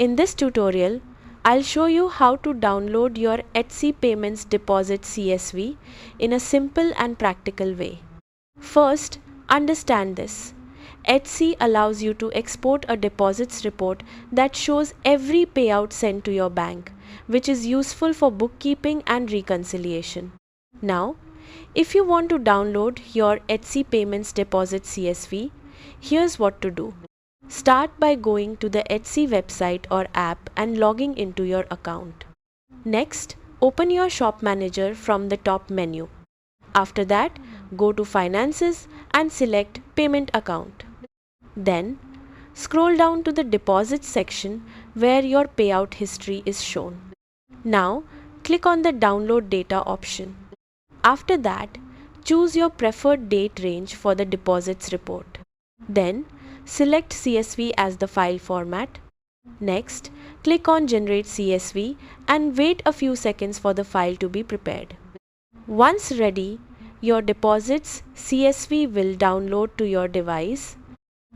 In this tutorial, I'll show you how to download your Etsy Payments Deposit CSV in a simple and practical way. First, understand this. Etsy allows you to export a deposits report that shows every payout sent to your bank, which is useful for bookkeeping and reconciliation. Now, if you want to download your Etsy Payments Deposit CSV, here's what to do. Start by going to the Etsy website or app and logging into your account. Next, open your Shop Manager from the top menu. After that, go to Finances and select Payment Account. Then, scroll down to the Deposits section where your payout history is shown. Now, click on the Download Data option. After that, choose your preferred date range for the deposits report. Then, select CSV as the file format. Next, click on Generate CSV and wait a few seconds for the file to be prepared. Once ready, your deposits CSV will download to your device.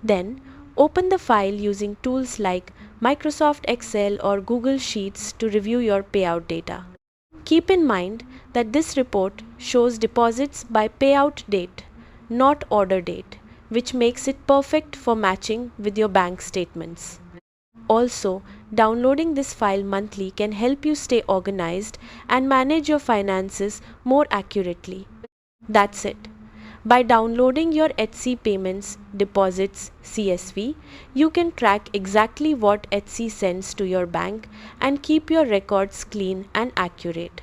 Then, open the file using tools like Microsoft Excel or Google Sheets to review your payout data. Keep in mind that this report shows deposits by payout date, not order date, which makes it perfect for matching with your bank statements. Also, downloading this file monthly can help you stay organized and manage your finances more accurately. That's it. By downloading your Etsy Payments Deposits CSV, you can track exactly what Etsy sends to your bank and keep your records clean and accurate.